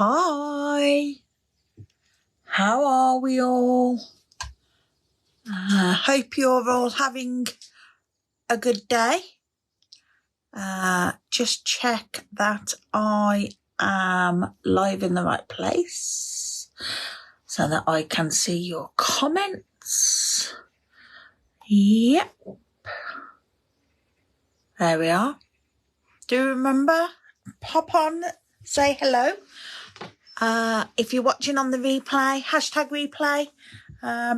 Hi, how are we all? Hope you're all having a good day. Just check that I am live in the right place so that I can see your comments. Yep. There we are. Do remember, pop on, say hello. If you're watching on the replay, hashtag replay, I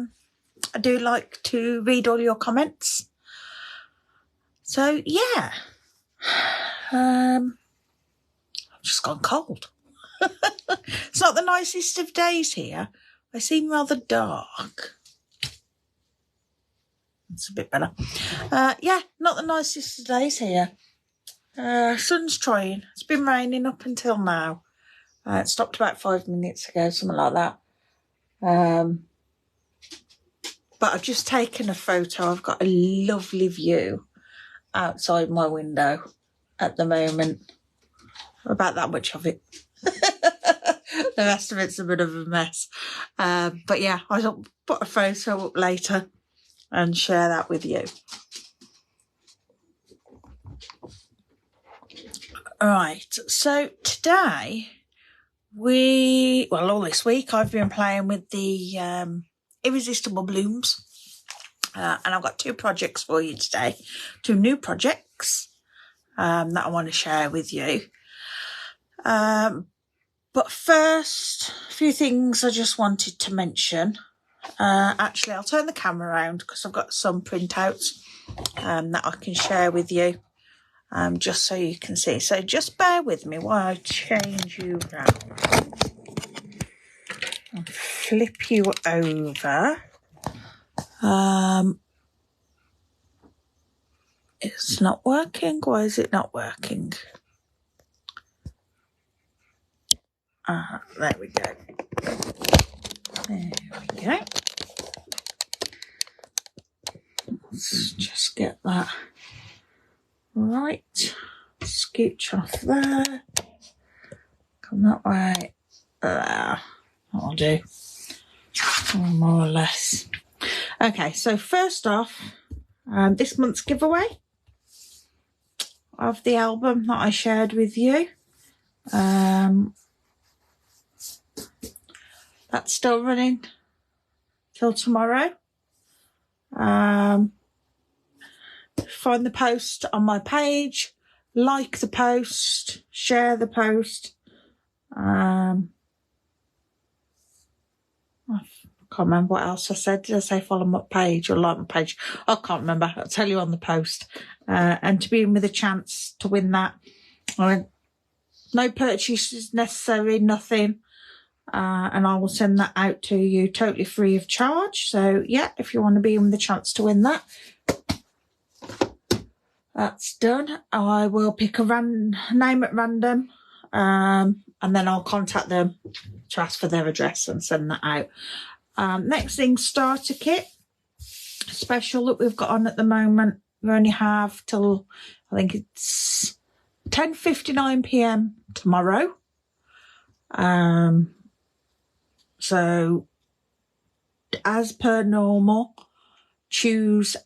do like to read all your comments. So, yeah. I've just gone cold. It's not the nicest of days here. I seem rather dark. It's a bit better. Yeah, not the nicest of days here. Sun's trying. It's been raining up until now. It stopped about 5 minutes ago, something like that. But I've just taken a photo. I've got a lovely view outside my window at the moment. About that much of it. The rest of it's a bit of a mess. But yeah, I'll put a photo up later and share that with you. Right, so today all this week I've been playing with the Irresistible Blooms. And I've got two projects for you today. Two new projects that I want to share with you. But first, a few things I just wanted to mention. Actually, I'll turn the camera around because I've got some printouts that I can share with you. Just so you can see. So just bear with me while I change you round. I'll flip you over. It's not working. Why is it not working? There we go. There we go. Let's just get that right. Scooch off there. Come that way. There. That'll do. More or less. Okay, so first off, this month's giveaway of the album that I shared with you. That's still running till tomorrow. Find the post on my page, like the post, share the post. I can't remember what else I said. Did I say follow my page or like my page? I can't remember. I'll tell you on the post. And to be in with a chance to win that. No purchases necessary, nothing. And I will send that out to you totally free of charge. So, yeah, if you want to be in with a chance to win that. That's done. I will pick a name at random. And then I'll contact them to ask for their address and send that out. Next thing, starter kit special that we've got on at the moment. We only have till, I think it's 10:59 p.m. tomorrow. So as per normal, choose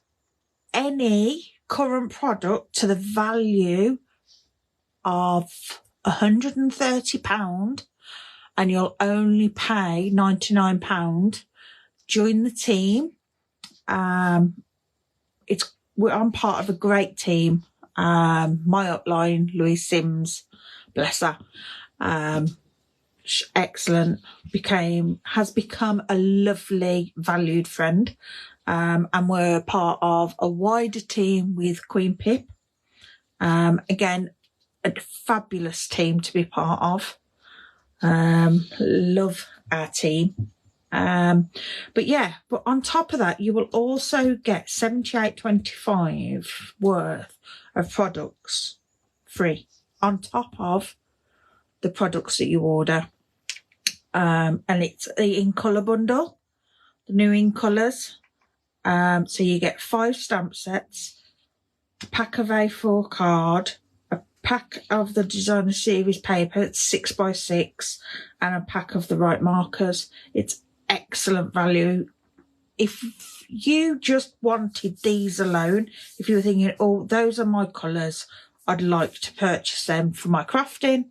any current product to the value of £130 and you'll only pay £99. Join the team. I'm part of a great team. My upline, Louise Sims, bless her, excellent, has become a lovely, valued friend. And we're part of a wider team with Queen Pip. Again, a fabulous team to be part of. Love our team. But on top of that, you will also get $78.25 worth of products free on top of the products that you order. And it's the in colour bundle, the new in colours. So you get 5 stamp sets, a pack of A4 card, a pack of the designer series paper. It's 6x6 and a pack of the right markers. It's excellent value. If you just wanted these alone, if you were thinking, oh, those are my colours, I'd like to purchase them for my crafting,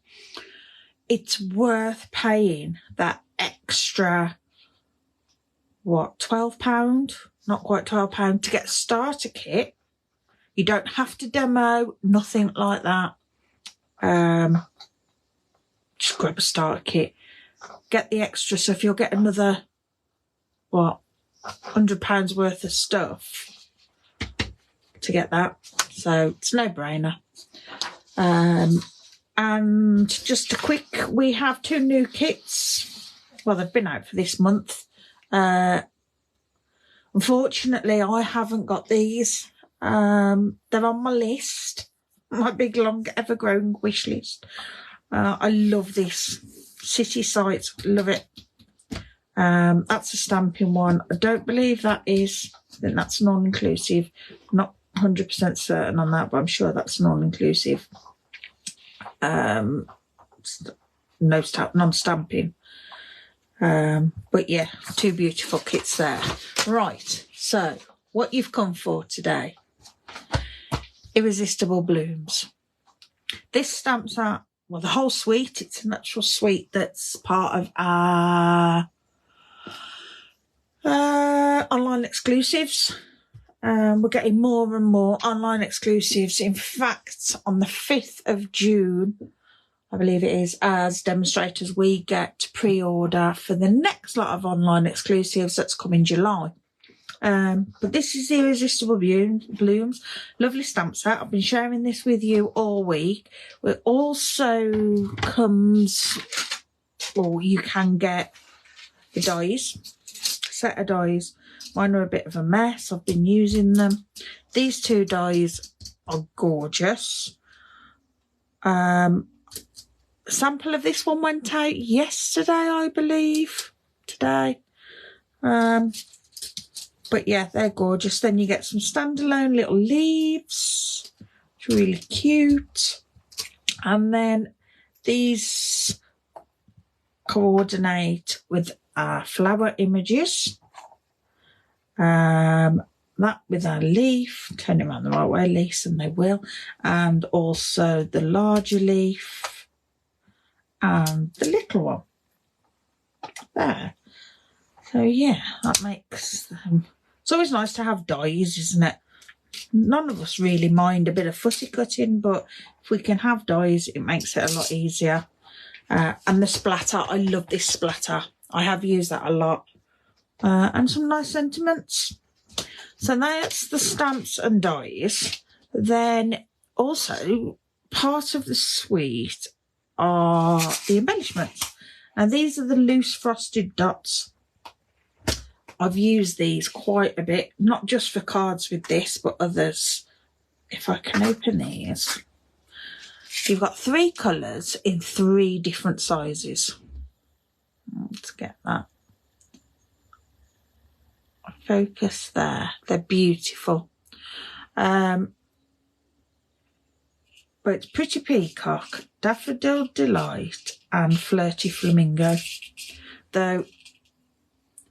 it's worth paying that extra, what, £12? Not quite £12 to get a starter kit. You don't have to demo, nothing like that. Just grab a starter kit. Get the extra, so if you'll get another, what, £100 worth of stuff to get that. So it's no brainer. And just a quick, we have 2 new kits. Well, they've been out for this month. Unfortunately, I haven't got these. They're on my list, my big long ever-growing wish list. I love this. City Sites, love it. That's a stamping one. I don't believe that is. I think that's non-inclusive. Not 100% certain on that, but I'm sure that's non-inclusive. Non-stamping. But yeah, 2 beautiful kits there. Right, so what you've come for today. Irresistible Blooms. This stamps out, well, the whole suite. It's an actual suite that's part of our online exclusives. We're getting more and more online exclusives. In fact, on the 5th of June, I believe it is, as demonstrators, we get to pre-order for the next lot of online exclusives that's come in July. But this is the Irresistible Blooms. Lovely stamp set. I've been sharing this with you all week. It also comes, or you can get the dies, set of dies. Mine are a bit of a mess. I've been using them. These 2 dies are gorgeous. Sample of this one went out yesterday, I believe. Today. But yeah, they're gorgeous. Then you get some standalone little leaves. It's really cute. And then these coordinate with our flower images. That with our leaf. Turn it around the right way, Lisa, and they will. And also the larger leaf. And the little one. There. So yeah, that makes them... It's always nice to have dies, isn't it? None of us really mind a bit of fussy cutting, but if we can have dies, it makes it a lot easier. And the splatter, I love this splatter. I have used that a lot. And some nice sentiments. So that's the stamps and dies. Then also, part of the suite are the embellishments. And these are the loose frosted dots. I've used these quite a bit, not just for cards with this, but others. If I can open these. You've got 3 colours in 3 different sizes. Let's get that. Focus there. They're beautiful. But it's Pretty Peacock, Daffodil Delight and Flirty Flamingo. Though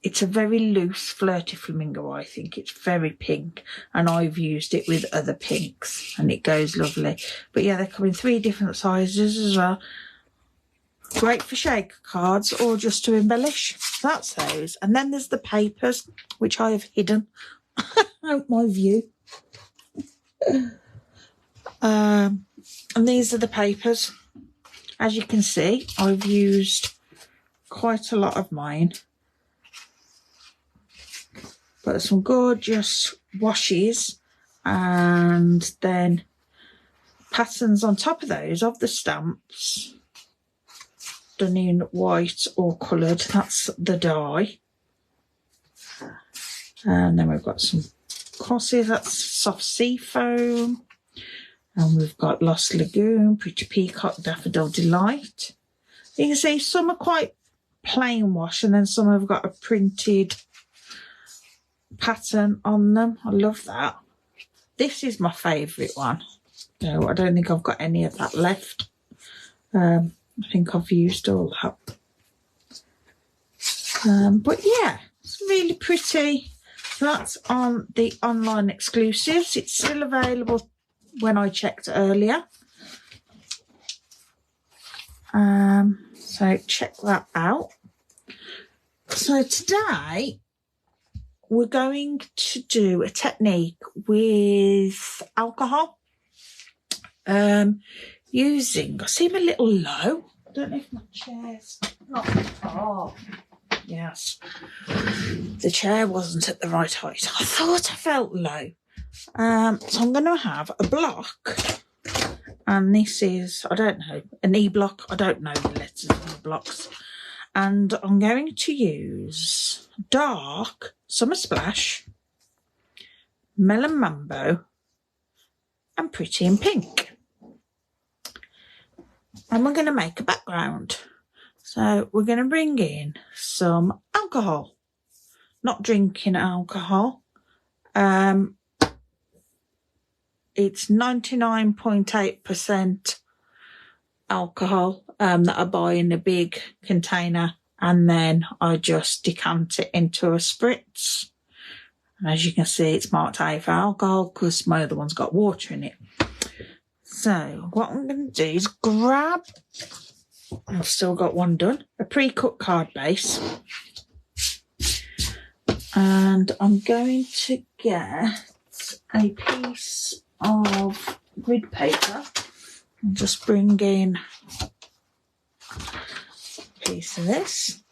it's a very loose Flirty Flamingo, I think. It's very pink. And I've used it with other pinks. And it goes lovely. But yeah, they come in 3 different sizes as well. Great for shaker cards or just to embellish. That's those. And then there's the papers, which I have hidden out my view. And these are the papers. As you can see, I've used quite a lot of mine. But some gorgeous washes and then patterns on top of those of the stamps done in white or coloured. That's the die. And then we've got some crosses. That's soft sea foam. And we've got Lost Lagoon, Pretty Peacock, Daffodil Delight. You can see some are quite plain wash and then some have got a printed pattern on them. I love that. This is my favourite one. No, I don't think I've got any of that left. I think I've used all that. But yeah, it's really pretty. So that's on the online exclusives. It's still available when I checked earlier. So check that out. So today we're going to do a technique with alcohol. Using, I seem a little low. I don't know if my chair's not. Oh, yes. The chair wasn't at the right height. I thought I felt low. So I'm going to have a block. And this is, I don't know, an E block. I don't know the letters of the blocks. And I'm going to use dark Summer Splash, Melon Mambo, and Pretty in Pink. And we're going to make a background. So we're going to bring in some alcohol. Not drinking alcohol. It's 99.8% alcohol that I buy in a big container, and then I just decant it into a spritz. And as you can see, it's marked A for alcohol because my other one's got water in it. So what I'm going to do is grab, I've still got one done, a pre-cut card base. And I'm going to get a piece of grid paper and just bring in a piece of this.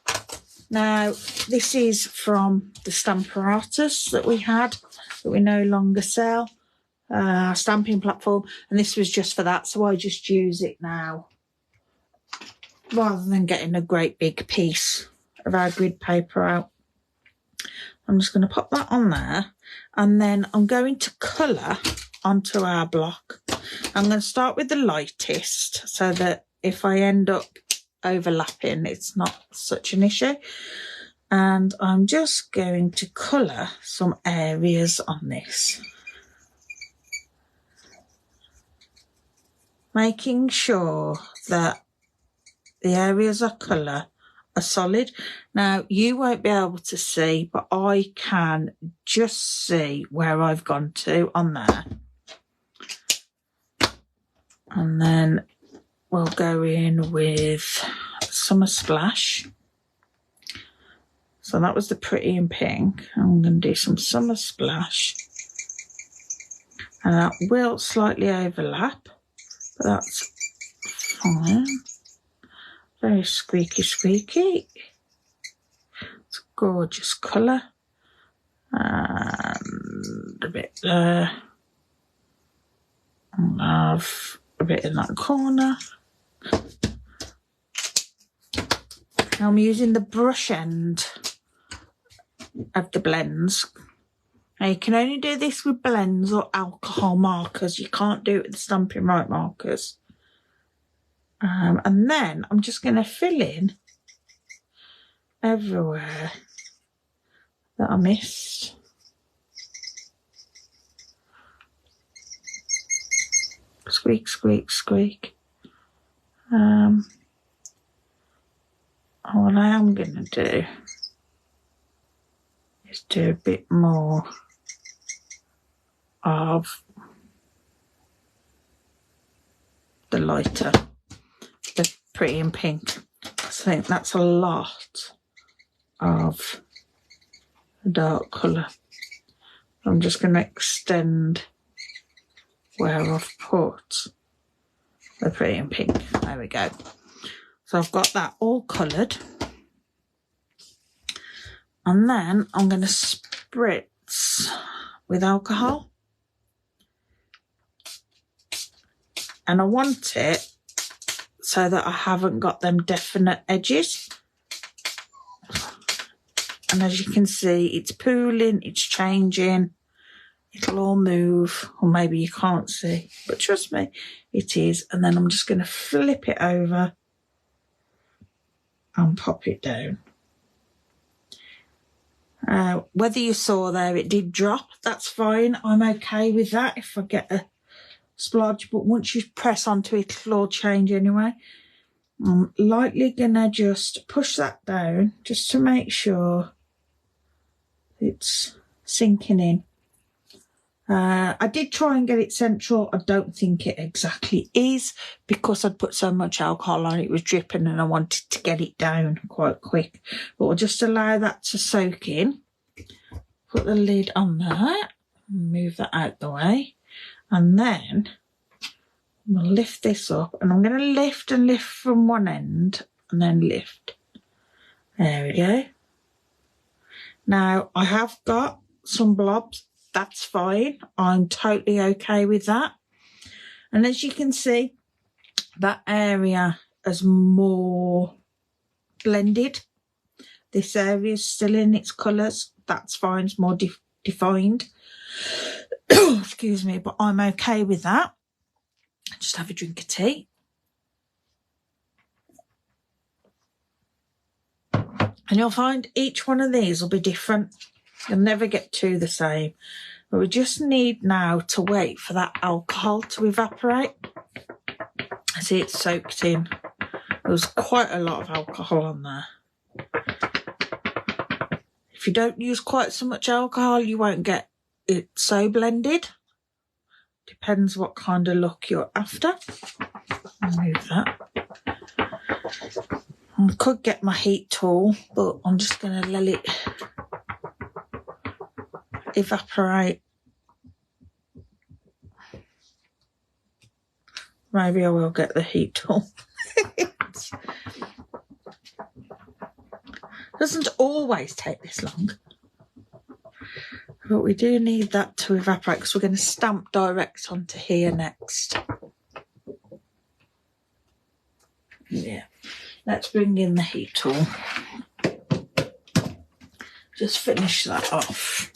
Now, this is from the Stamparatus that we had, that we no longer sell. Stamping platform, and this was just for that, so I just use it now rather than getting a great big piece of our grid paper out. I'm just going to pop that on there, and then I'm going to colour onto our block. I'm going to start with the lightest so that if I end up overlapping, it's not such an issue. And I'm just going to colour some areas on this, making sure that the areas of colour are solid. Now, you won't be able to see, but I can just see where I've gone to on there. And then we'll go in with Summer Splash. So that was the Pretty in Pink. I'm going to do some Summer Splash. And that will slightly overlap. But that's fine. Very squeaky, squeaky. It's a gorgeous colour. And a bit there. And I'll have a bit in that corner. Now I'm using the brush end of the blends. Now you can only do this with blends or alcohol markers. You can't do it with the Stampin' Right markers. And then I'm just going to fill in everywhere that I missed. Squeak, squeak, squeak. What I am going to do is do a bit more of the lighter, the Pretty in Pink. I think that's a lot of the dark colour. I'm just going to extend where I've put the Pretty in Pink. There we go. So I've got that all coloured. And then I'm going to spritz with alcohol. And I want it so that I haven't got them definite edges. And as you can see, it's pooling, it's changing. It'll all move, or maybe you can't see, but trust me, it is. And then I'm just going to flip it over and pop it down. Whether you saw there, it did drop. That's fine. I'm okay with that if I get a splodge, but once you press onto it, it'll all change anyway. I'm lightly gonna just push that down just to make sure it's sinking in. I did try and get it central. I don't think it exactly is because I'd put so much alcohol on it, it was dripping, and I wanted to get it down quite quick. But we'll just allow that to soak in. Put the lid on there, move that out the way, and then we'll lift this up, and I'm going to lift and lift from one end and then lift. There we go. Now I have got some blobs. That's fine. I'm totally okay with that. And as you can see, that area is more blended. This area is still in its colours. That's fine. It's more defined. Excuse me, but I'm okay with that. Just have a drink of tea. And you'll find each one of these will be different. You'll never get two the same. But we just need now to wait for that alcohol to evaporate. I see it's soaked in. There was quite a lot of alcohol on there. If you don't use quite so much alcohol, you won't get it so blended. Depends what kind of look you're after. I'll move that. I could get my heat tool, but I'm just going to let it evaporate. Maybe I will get the heat tool. Doesn't always take this long, but we do need that to evaporate because we're going to stamp direct onto here next. Yeah, let's bring in the heat tool. Just finish that off.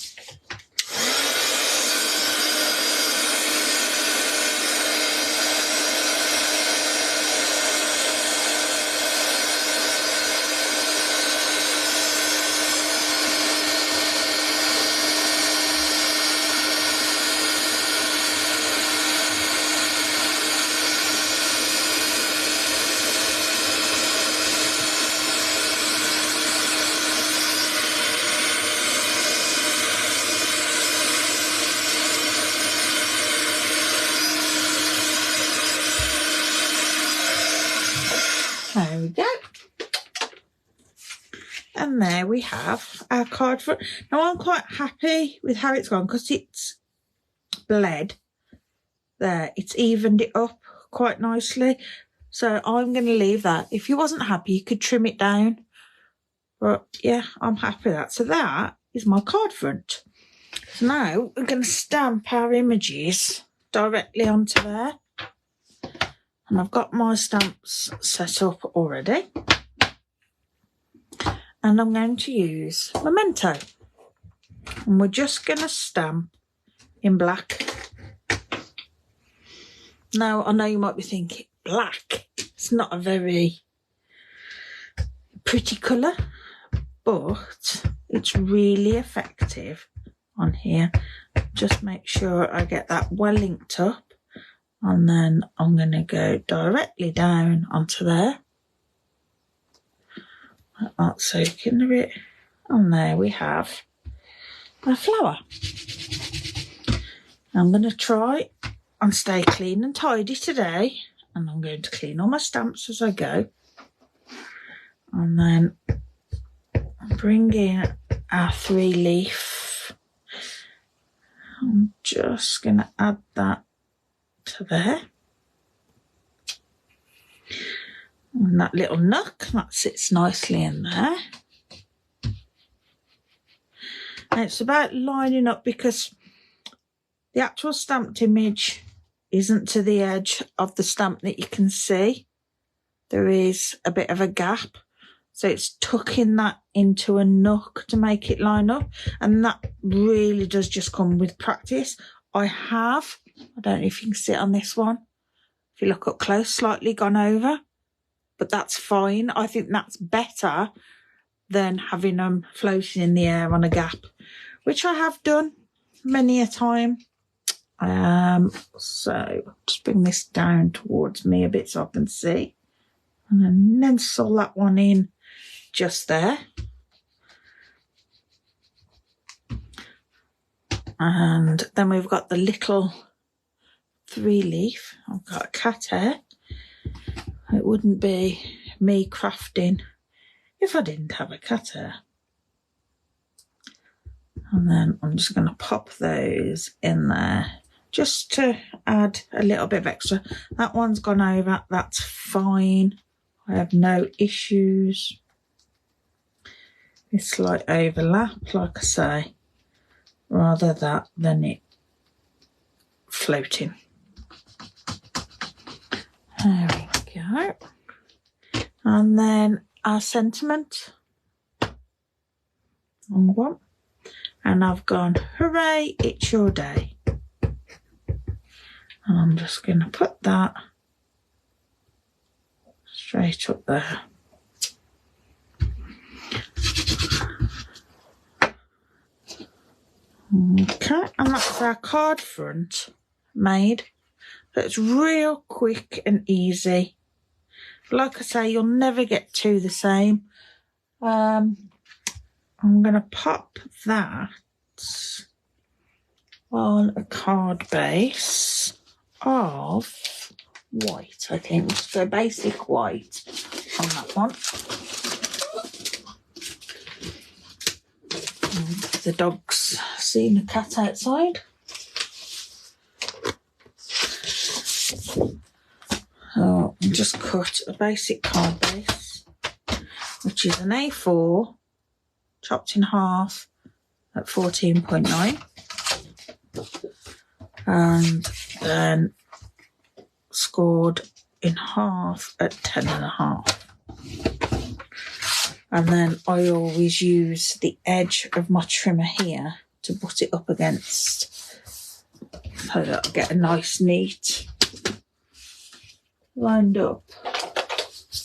There we go. And there we have our card front. Now I'm quite happy with how it's gone because it's bled. There, it's evened it up quite nicely. So I'm going to leave that. If you wasn't happy, you could trim it down. But yeah, I'm happy with that. So that is my card front. So now we're going to stamp our images directly onto there. And I've got my stamps set up already. And I'm going to use Memento. And we're just going to stamp in black. Now, I know you might be thinking, black? It's not a very pretty colour, but it's really effective on here. Just make sure I get that well linked up. And then I'm going to go directly down onto there. That's soaking a bit. And there we have a flower. I'm going to try and stay clean and tidy today. And I'm going to clean all my stamps as I go. And then bring in our 3-leaf. I'm just going to add that to there, and that little nook that sits nicely in there. And it's about lining up because the actual stamped image isn't to the edge of the stamp that you can see. There is a bit of a gap, so it's tucking that into a nook to make it line up, and that really does just come with practice. I don't know if you can see it on this one. If you look up close, slightly gone over. But that's fine. I think that's better than having them floating in the air on a gap, which I have done many a time. So just bring this down towards me a bit so I can see. And then pencil that one in just there. And then we've got the little 3-leaf. I've got a cat hair. It wouldn't be me crafting if I didn't have a cat hair. And then I'm just going to pop those in there just to add a little bit of extra. That one's gone over, that's fine. I have no issues. It's like overlap, like I say, rather that than it floating. There we go. And then our sentiment on one. And I've gone, hooray, it's your day. And I'm just going to put that straight up there. Okay, and that's our card front made. So it's real quick and easy. Like I say, you'll never get two the same. I'm going to pop that on a card base of white, I think. So basic white on that one. And the dog's seeing the cat outside. So I'll just cut a basic card base, which is an A4 chopped in half at 14.9 and then scored in half at 10.5. And then I always use the edge of my trimmer here to butt it up against so that I get a nice neat lined up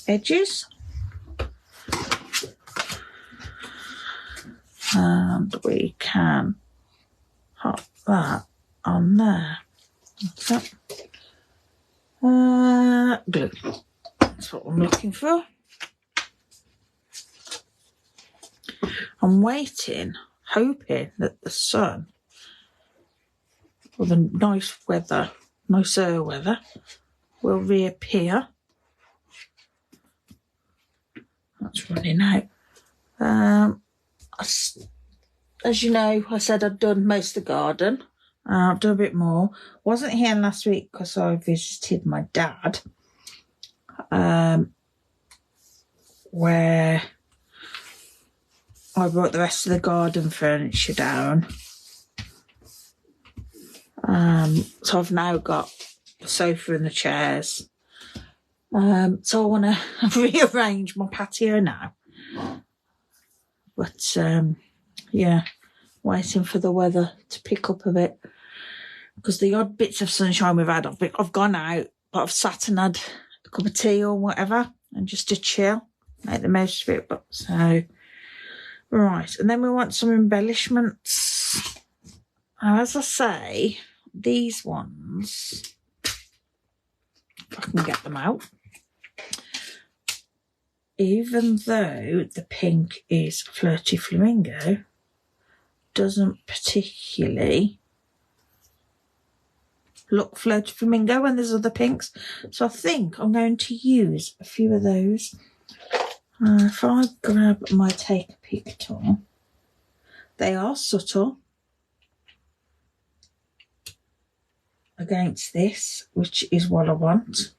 edges. And we can pop that on there. What's that? Glue. That's what I'm looking for. I'm waiting, hoping that the sun, or the nicer weather, will reappear. That's running out. As you know, I said I'd done most of the garden. I've done a bit more. Wasn't here last week because I visited my dad, where I brought the rest of the garden furniture down. So I've now got the sofa and the chairs. So I want to rearrange my patio now. But yeah, waiting for the weather to pick up a bit, because the odd bits of sunshine we've had, I've gone out, but I've sat and had a cup of tea or whatever, and just to chill, make the most of it. But so, right, and then we want some embellishments. Now, as I say, these ones, if I can get them out, even though the pink is Flirty Flamingo, doesn't particularly look Flirty Flamingo when there's other pinks. So I think I'm going to use a few of those. If I grab my Take a Pick tool, they are subtle against this, which is what I want.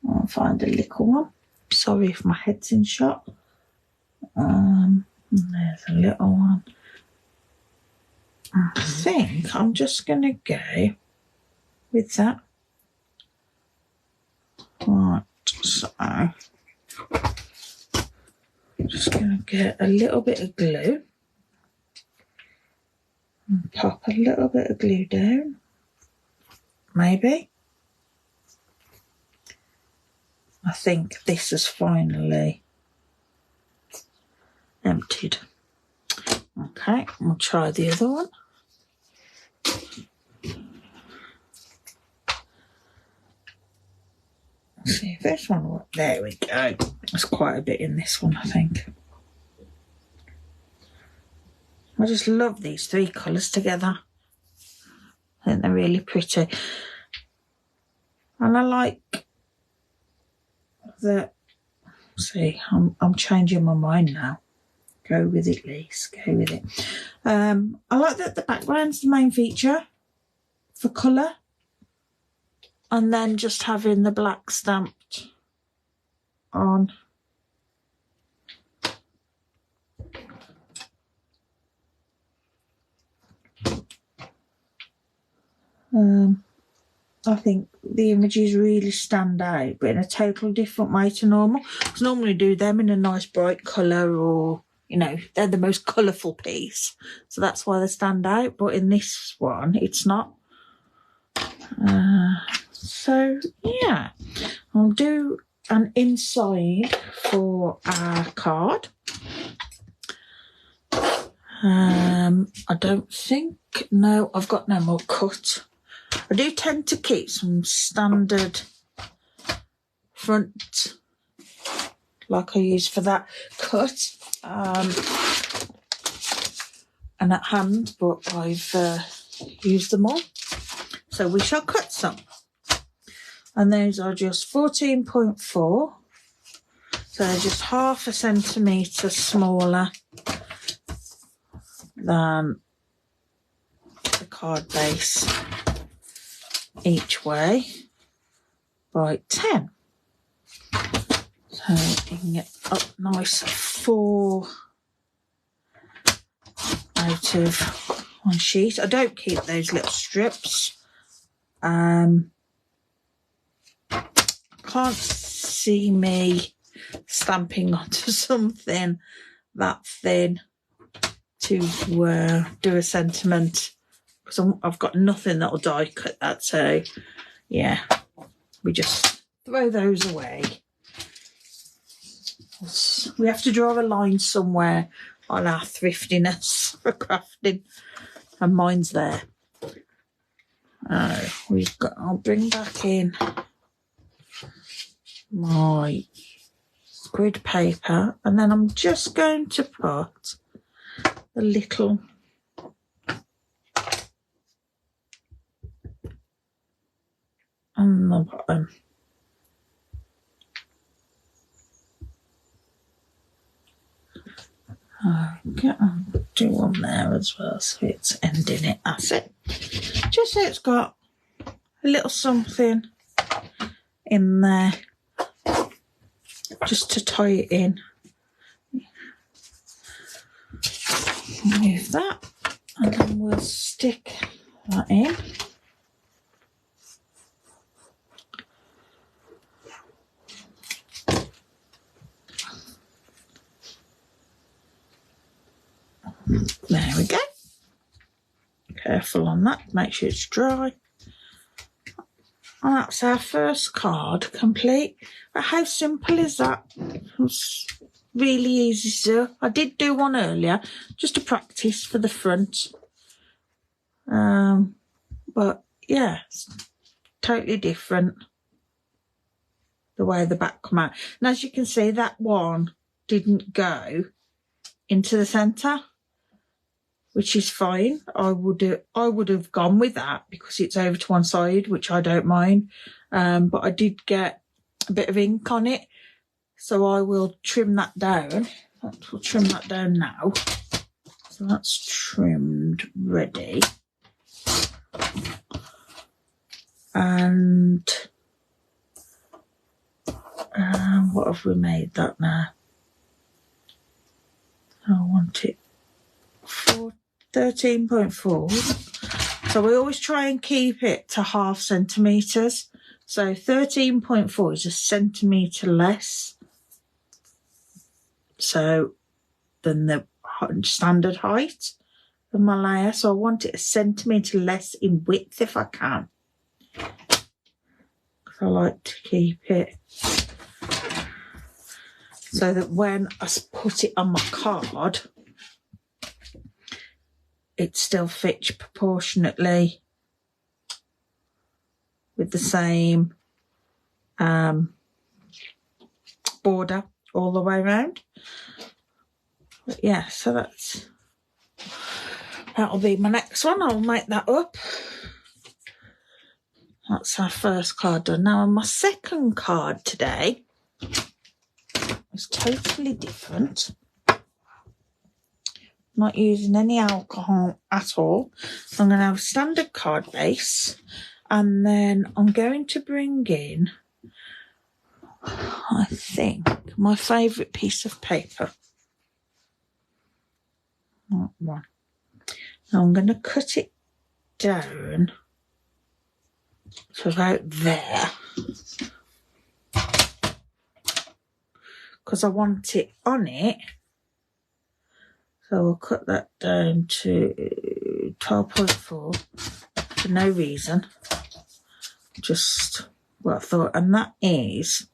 I'll find a little one. Sorry if my head's in shot. There's a little one. I think I'm just going to go with that. Right, so I'm just going to get a little bit of glue and pop a little bit of glue down, maybe. I think this is finally emptied. Okay, we'll try the other one. Let's see if this one will. There we go. There's quite a bit in this one, I think. I just love these three colours together. I think they're really pretty. And I like the... See, I'm changing my mind now. Go with it, Lise. Go with it. I like that the background's the main feature for colour. And then just having the black stamped on. I think the images really stand out, but in a total different way to normal. Because normally do them in a nice bright colour, or, you know, they're the most colourful piece. So that's why they stand out. But in this one, it's not. So, yeah. I'll do an inside for our card. I don't think... No, I've got no more cut. I do tend to keep some standard front like I use for that cut and at hand, but I've used them all. So we shall cut some. And those are just 14.4. So they're just 0.5 centimetre smaller than the card base each way by 10. So you can get up nice 4 out of one sheet. I don't keep those little strips. Can't see me stamping onto something that thin to do a sentiment, because I've got nothing that'll die cut that. So yeah, we just throw those away. We have to draw a line somewhere on our thriftiness for crafting, and mine's there. I'll bring back in my grid paper, and then I'm just going to put the little on the bottom. Okay, I'll do one there as well, so it's ending it. That's it. Just so it's got a little something in there, just to tie it in. Move that, and then we'll stick that in. There we go. Careful on that, make sure it's dry. And that's our first card complete. But how simple is that? It's really easy to do. I did do one earlier just to practice for the front. But yeah, it's totally different the way the back come out. And as you can see, that one didn't go into the centre, which is fine. I would have gone with that because it's over to one side, which I don't mind. But I did get a bit of ink on it, so I will trim that down. We'll trim that down now. So that's trimmed, ready. And what have we made that now? I want it 13.4. So we always try and keep it to 0.5 centimetres. So 13.4 is a centimetre less than the standard height of my layer. So I want it a centimetre less in width if I can, because I like to keep it so that when I put it on my card, it still fits proportionately with the same border all the way around. But yeah, so that'll be my next one. I'll make that up. That's our first card done. Now on my second card today is totally different. Not using any alcohol at all. I'm going to have a standard card base, and then I'm going to bring in, I think, my favourite piece of paper. That one. Now I'm going to cut it down to about there, because I want it on it. So I'll cut that down to 12.4 for no reason. Just what I thought. And that is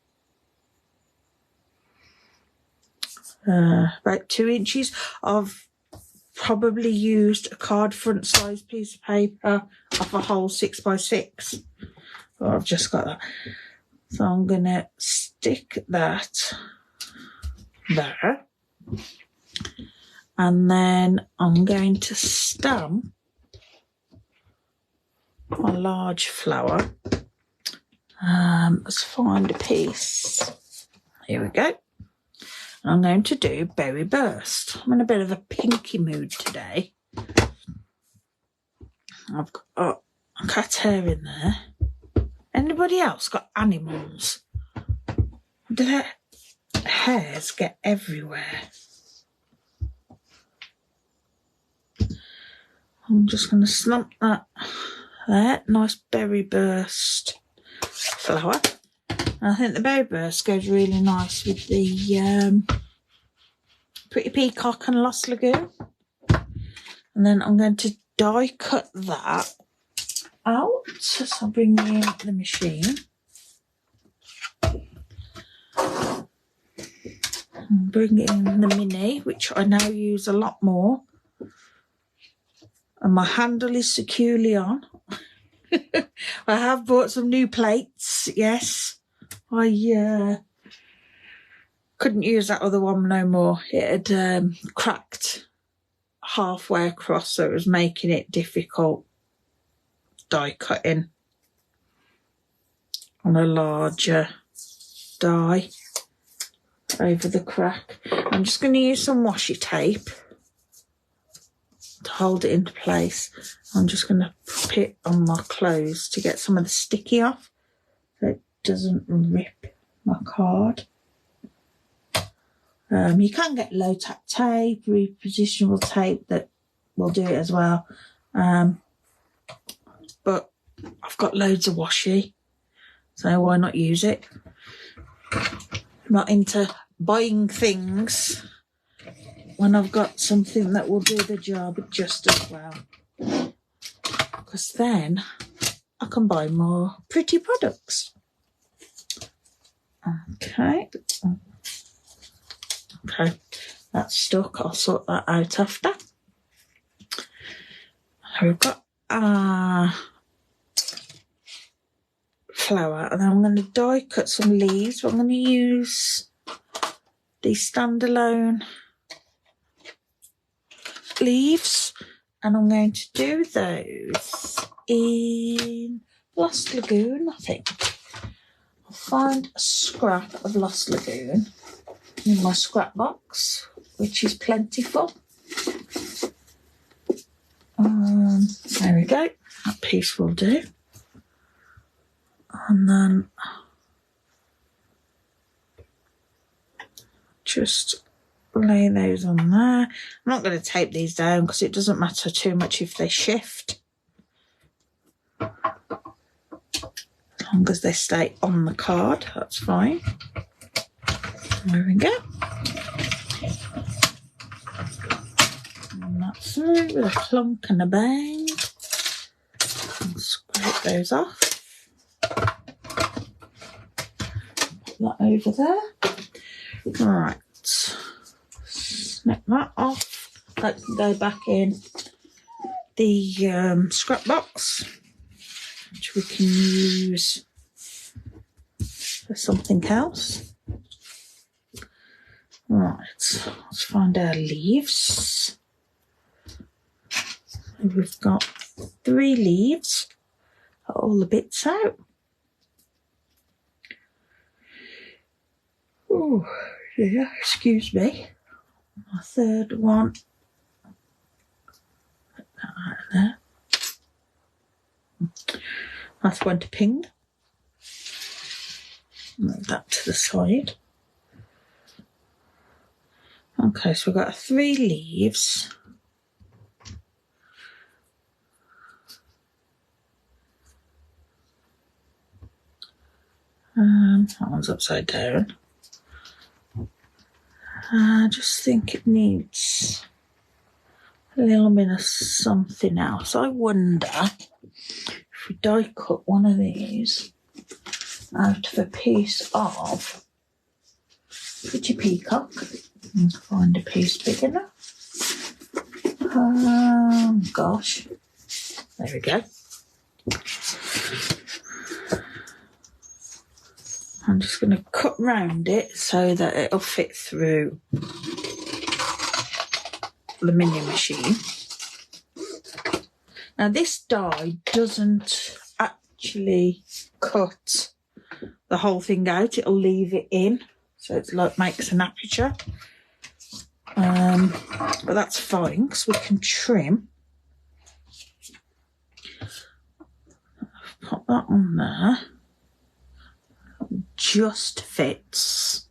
about 2 inches. I've probably used a card front size piece of paper off a whole 6x6. But I've just got that. So I'm going to stick that there. And then I'm going to stamp a large flower. Let's find a piece. Here we go. I'm going to do Berry Burst. I'm in a bit of a pinky mood today. I've got a cat hair in there. Anybody else got animals? Do their hairs get everywhere? I'm just going to slump that there. Nice Berry Burst flower. And I think the Berry Burst goes really nice with the Pretty Peacock and Lost Lagoon. And then I'm going to die cut that out. So I'll bring in the machine. And bring in the mini, which I now use a lot more. And my handle is securely on. I have bought some new plates, yes. I couldn't use that other one no more. It had cracked halfway across, so it was making it difficult die cutting on a larger die over the crack. I'm just going to use some washi tape to hold it into place. I'm just going to put it on my clothes to get some of the sticky off so it doesn't rip my card. You can get low tack tape, repositionable tape that will do it as well. But I've got loads of washi, so why not use it? I'm not into buying things when I've got something that will do the job just as well. Because then I can buy more pretty products. Okay. Okay, that's stuck. I'll sort that out after. We've got our flower, and I'm going to die cut some leaves. I'm going to use these standalone leaves, and I'm going to do those in Lost Lagoon, I think. I'll find a scrap of Lost Lagoon in my scrap box, which is plentiful. There we go. That piece will do. And then just lay those on there. I'm not going to tape these down because it doesn't matter too much if they shift, as long as they stay on the card. That's fine. There we go. And that's through with a clunk and a bang. And scrape those off. Put that over there. Right. Snip that off. That can go back in the scrap box, which we can use for something else. Right, let's find our leaves. We've got 3 leaves. Got all the bits out. Oh, yeah, excuse me. My 3rd one. Put that out of there. That's one to ping. Move that to the side. Okay, so we've got 3 leaves. That one's upside down. I just think it needs a little bit of something else. I wonder if we die cut one of these out of a piece of pretty peacock. Find a piece big enough. Gosh. There we go. I'm just going to cut round it so that it'll fit through the mini machine. Now this die doesn't actually cut the whole thing out, it'll leave it in, so it's like makes an aperture. But that's fine because we can trim. Pop that on there. Just fits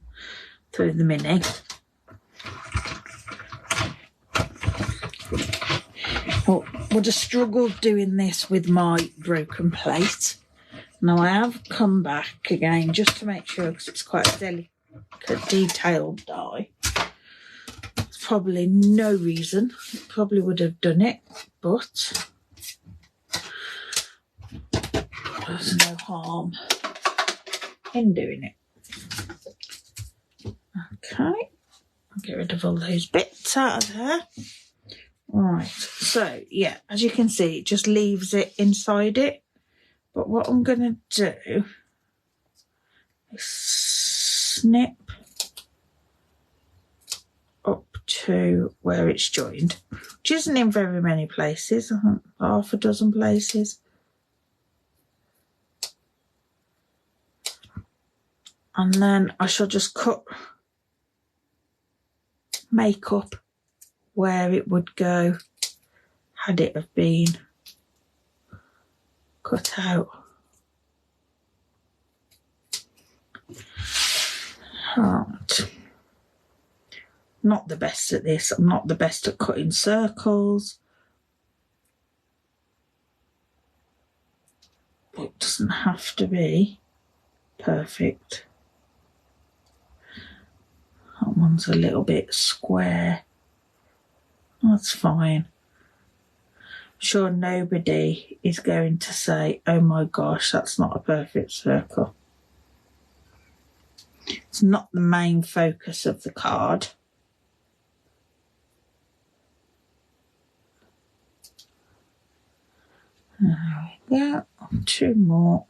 through the mini. Oh, would have struggled doing this with my broken plate. Now I have come back again just to make sure because it's quite a delicate, detailed die. There's probably no reason. It probably would have done it, but there's no harm in doing it. Okay, I'll get rid of all those bits out of there. Right, so yeah, as you can see, it just leaves it inside it. But what I'm going to do is snip up to where it's joined, which isn't in very many places, I think half a dozen places. And then I shall just make up where it would go had it have been cut out. Right. Not the best at this. I'm not the best at cutting circles. It doesn't have to be perfect. That one's a little bit square. That's fine. I'm sure nobody is going to say, oh my gosh, that's not a perfect circle. It's not the main focus of the card. There we go. 2 more.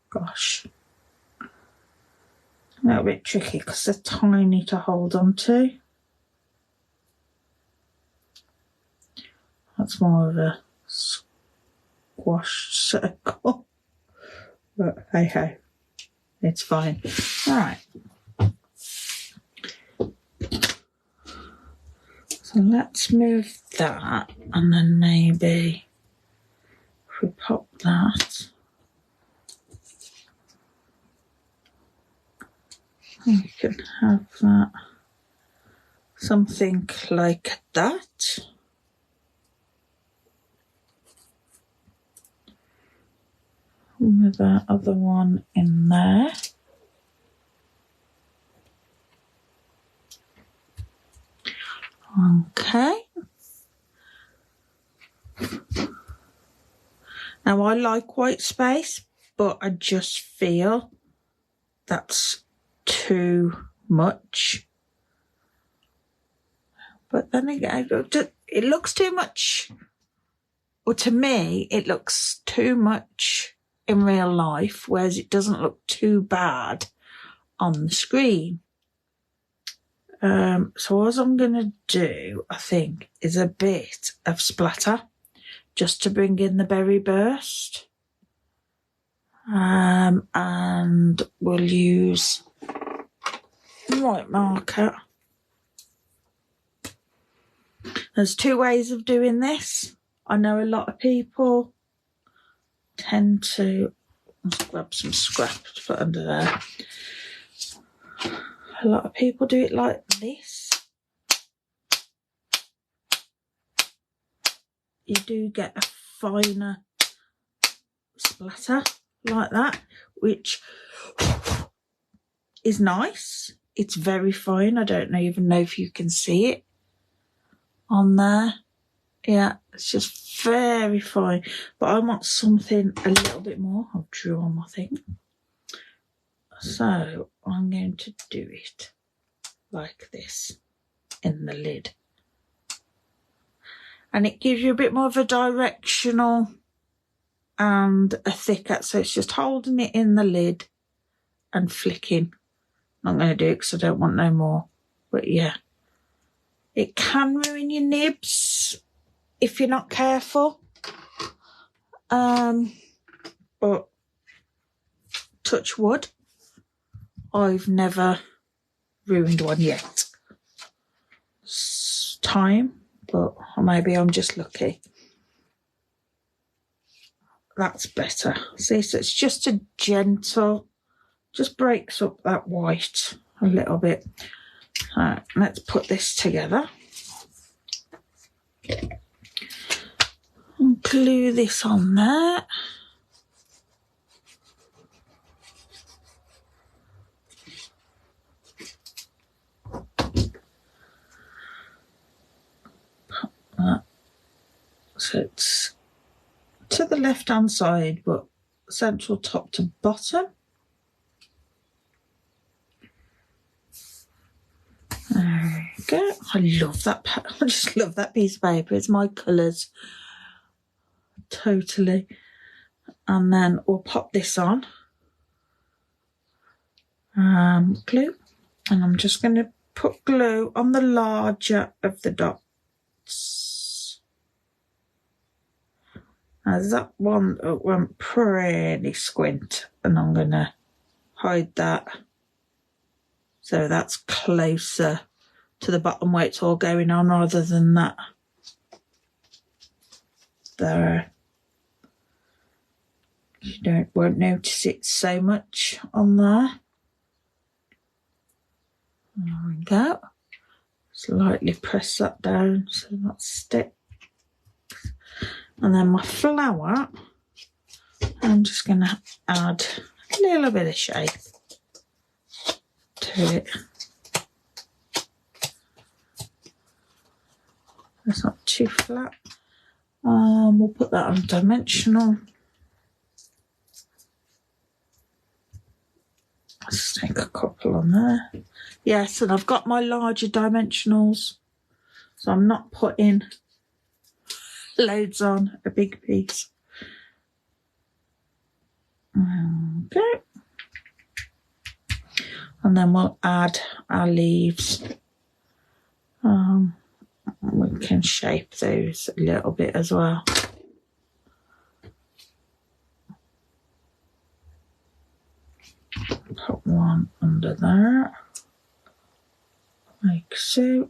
Gosh. A little bit tricky because they're tiny to hold on to. That's more of a squash circle. But hey ho, it's fine. All right. So let's move that, and then maybe if we pop that, we can have that something like that. With that other one in there. Okay. Now I like white space, but I just feel that's too much. But then again, it looks too much. Or to me, it looks too much in real life, whereas it doesn't look too bad on the screen. So what I'm going to do, I think, is a bit of splatter just to bring in the berry burst. And we'll use white marker. There's two ways of doing this. I know a lot of people tend to, let's grab some scrap to put under there. A lot of people do it like this. You do get a finer splatter like that, which is nice. It's very fine. I don't even know if you can see it on there. Yeah, it's just very fine. But I want something a little bit more. I've drawn my thing. So I'm going to do it like this in the lid. And it gives you a bit more of a directional and a thicker. So it's just holding it in the lid and flicking. I'm not going to do it because I don't want no more. But yeah, it can ruin your nibs if you're not careful. But touch wood, I've never ruined one yet. It's time, but maybe I'm just lucky. That's better. See, so it's just a gentle, just breaks up that white a little bit. Right, let's put this together. And glue this on there. So it's to the left hand side, but central top to bottom. There we go. I love that. I just love that piece of paper. It's my colours. Totally. And then we'll pop this on. Glue. And I'm just going to put glue on the larger of the dots. As that one went pretty squint, and I'm going to hide that so that's closer to the bottom where it's all going on rather than that there. You won't notice it so much on there. There we go. Slightly press that down so that sticks. And then my flower, I'm just going to add a little bit of shape to it. It's not too flat. We'll put that on dimensional. Let's take a couple on there. Yes, and I've got my larger dimensionals, so I'm not putting loads on a big piece. Okay. And then we'll add our leaves. We can shape those a little bit as well. Put one under there, like so.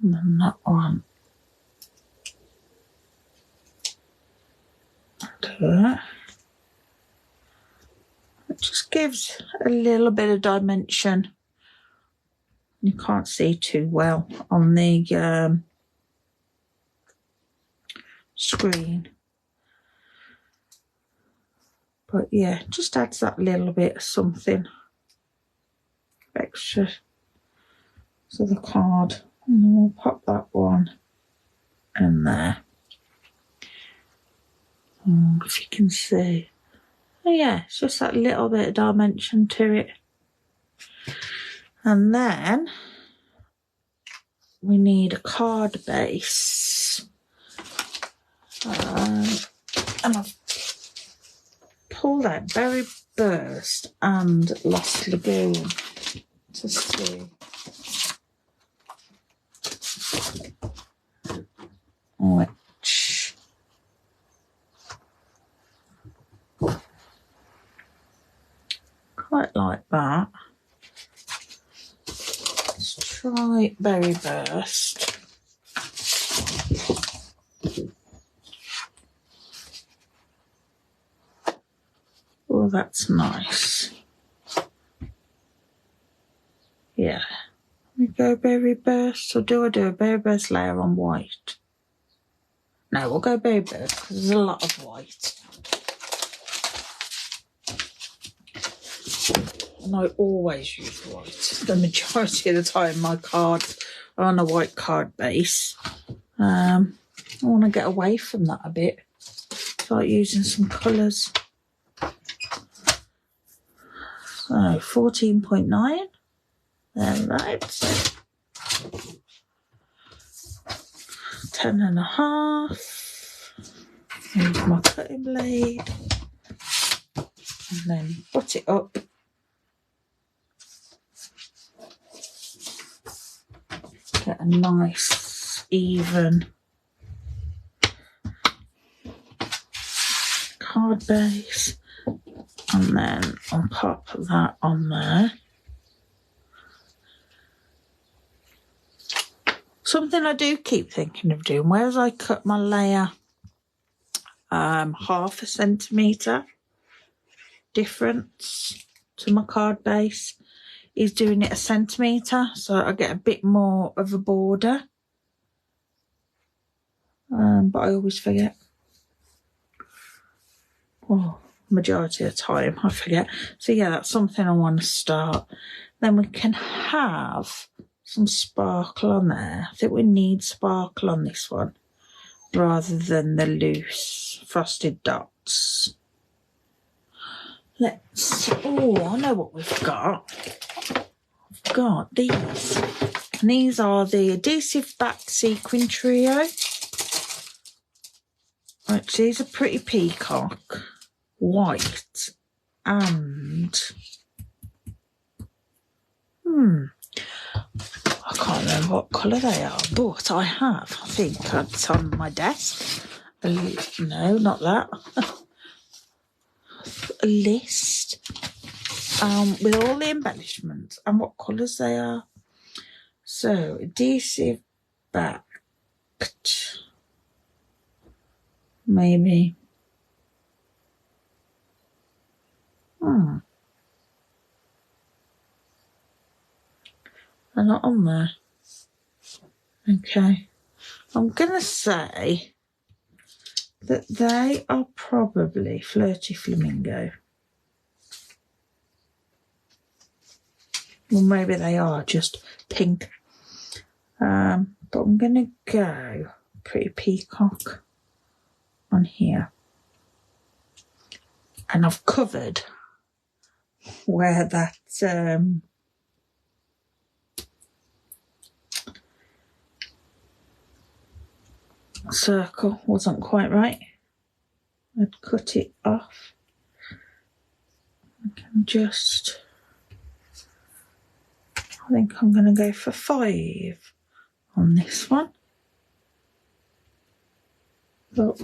And then that one under there. It just gives a little bit of dimension. You can't see too well on the screen. But yeah, just adds that little bit of something extra to the card. And then we'll pop that one in there. If you can see. Oh yeah, it's just that little bit of dimension to it. And then we need a card base. And I've pulled out Berry Burst and Lost Lagoon to see which quite like that. Let's try Berry Burst. Oh, that's nice. Yeah. We go Berry Burst, or do I do a Berry Burst layer on white? No, we'll go Berry Burst because there's a lot of white. And I always use white. The majority of the time my cards are on a white card base. I want to get away from that a bit. Start using some colours. So 14.9. There, right. 10.5. Use my cutting blade. And then put it up. Get a nice, even card base. And then I'll pop that on there. Something I do keep thinking of doing, whereas I cut my layer 1/2 centimetre difference to my card base, is doing it 1 centimetre, so I get a bit more of a border. But I always forget. Oh, majority of the time I forget. So yeah, that's something I want to start. Then we can have some sparkle on there. I think we need sparkle on this one rather than the loose frosted dots. Oh, I know what we've got. We've got these. And these are the Adhesive Back Sequin Trio. Right, so these are Pretty Peacock, white, and I can't remember what colour they are, but I think it's on my desk. No, not that. A list with all the embellishments and what colours they are. So, adhesive backed, maybe. They're not on there. Okay. I'm going to say that they are probably Flirty Flamingo. Well, maybe they are just pink. But I'm going to go Pretty Peacock on here. And I've covered where that circle wasn't quite right. I'd cut it off. I can just, I think I'm going to go for 5 on this one. Look,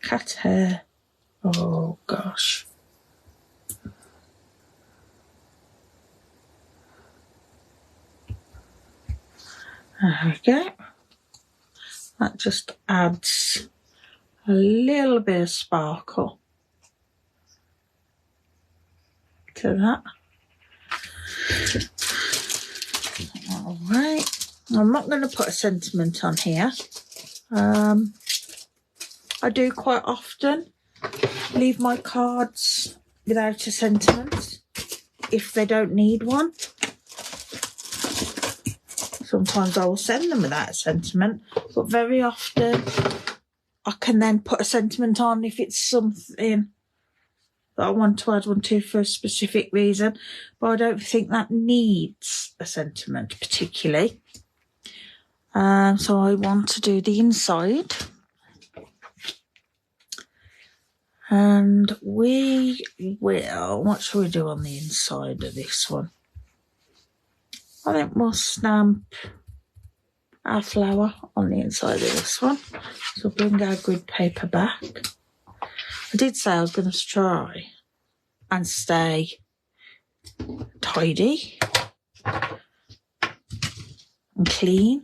cat hair. Oh gosh. There we go. That just adds a little bit of sparkle to that. All right. I'm not going to put a sentiment on here. I do quite often leave my cards without a sentiment if they don't need one. Sometimes I will send them without a sentiment, but very often I can then put a sentiment on if it's something that I want to add one to for a specific reason, but I don't think that needs a sentiment particularly. So I want to do the inside. And we will, what shall we do on the inside of this one? I think we'll stamp our flower on the inside of this one. So bring our grid paper back. I did say I was going to try and stay tidy and clean.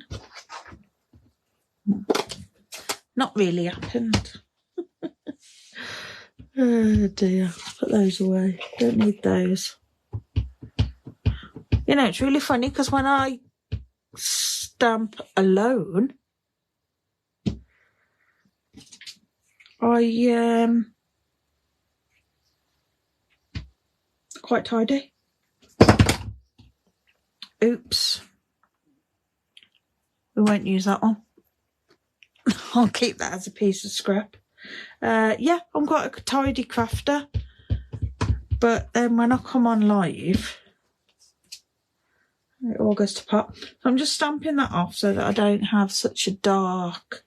Not really happened. Oh dear, let's put those away. Don't need those. You know, it's really funny because when I stamp alone, I quite tidy. Oops. We won't use that one. I'll keep that as a piece of scrap. Yeah, I'm quite a tidy crafter. But then when I come on live, it all goes to pot. So I'm just stamping that off so that I don't have such a dark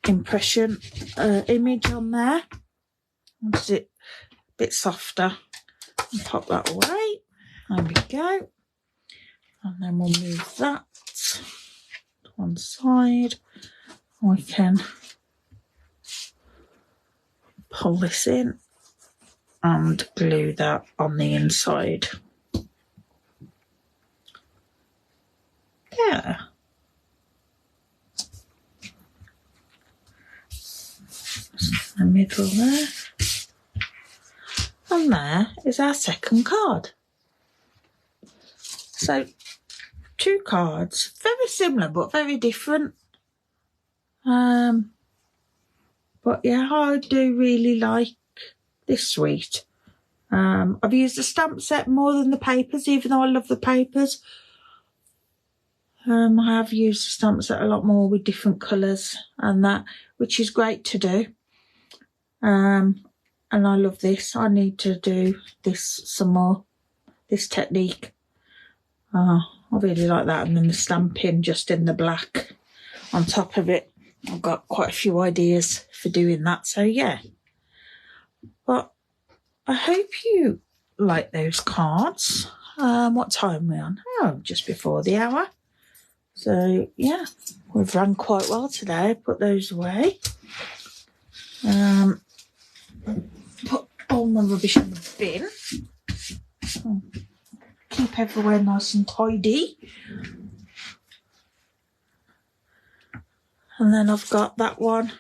impression image on there. I wanted it a bit softer. And pop that away. There we go. And then we'll move that to one side. We can pull this in and glue that on the inside. Yeah. The middle there. And there is our second card. So, 2 cards, very similar but very different. But yeah, I do really like this suite. I've used the stamp set more than the papers, even though I love the papers. I have used the stamp set a lot more with different colours and that, which is great to do. And I love this. I need to do this some more, this technique. I really like that. And then the stamping just in the black on top of it. I've got quite a few ideas for doing that. So yeah. But I hope you like those cards. What time are we on? Oh, just before the hour. So yeah, we've run quite well today. Put those away. Put all my rubbish in the bin. Keep everywhere nice and tidy. And then I've got that one.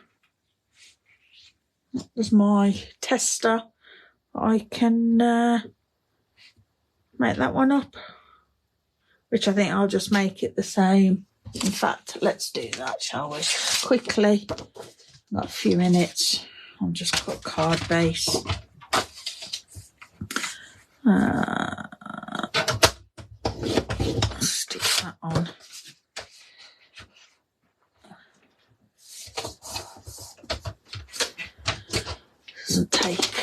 There's my tester. I can make that one up, which I think I'll just make it the same. In fact, let's do that, shall we? Quickly. Got a few minutes. I'll just cut card base. Stick that on. Doesn't take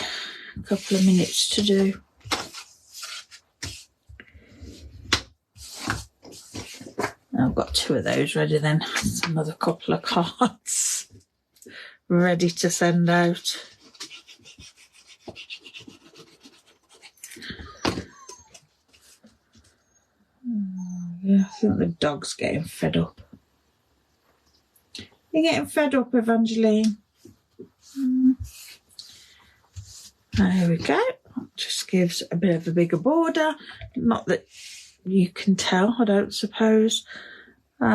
a couple of minutes to do. I've got 2 of those ready then. That's another couple of cards ready to send out. Yeah, I think the dog's getting fed up. You're getting fed up, Evangeline. There we go. Just gives a bit of a bigger border. Not that you can tell, I don't suppose. We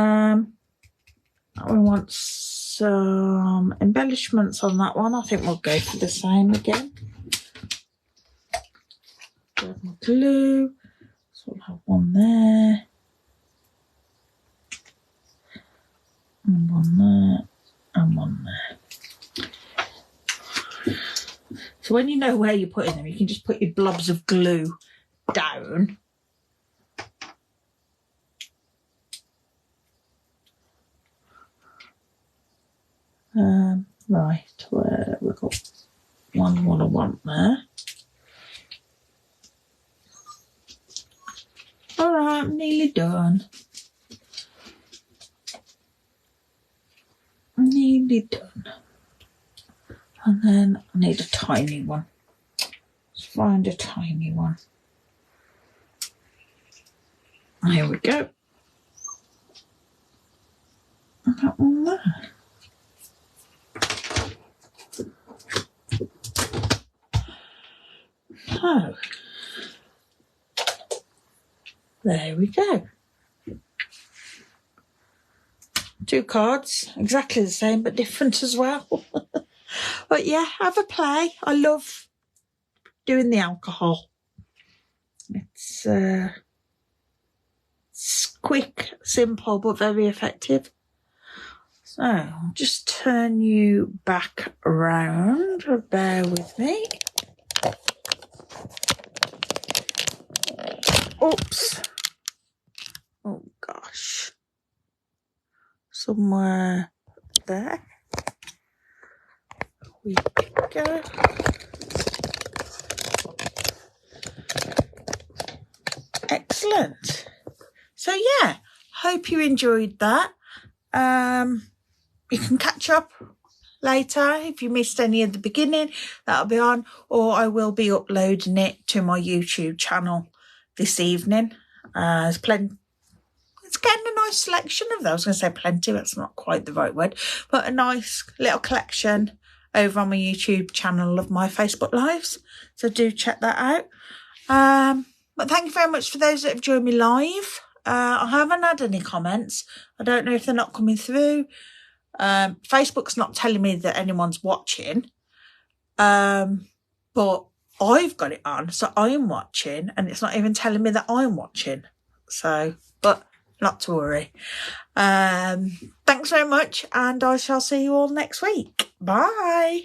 want some embellishments on that one. I think we'll go for the same again. Grab my glue. So we'll have one there. And one there. And one there. So when you know where you're putting them, you can just put your blobs of glue down. Right, where we've got one I want there. All right, I'm nearly done. Nearly done. And then I need a tiny one. Let's find a tiny one. Here we go. And that one there. Oh. There we go. 2 cards, exactly the same but different as well. But yeah, have a play. I love doing the alcohol. It's quick, simple, but very effective. So I'll just turn you back around. Bear with me. Oops. Oh gosh. Somewhere there. We go. Excellent. So yeah, hope you enjoyed that. You can catch up later if you missed any of the beginning. That'll be on, or I will be uploading it to my YouTube channel this evening. There's plenty. It's getting a nice selection of those. I was going to say plenty, that's not quite the right word, but a nice little collection over on my YouTube channel of my Facebook Lives. So do check that out. But thank you very much for those that have joined me live. I haven't had any comments. I don't know if they're not coming through. Facebook's not telling me that anyone's watching. But I've got it on, so I'm watching, and it's not even telling me that I'm watching. So, but not to worry. Thanks very much, and I shall see you all next week. Bye.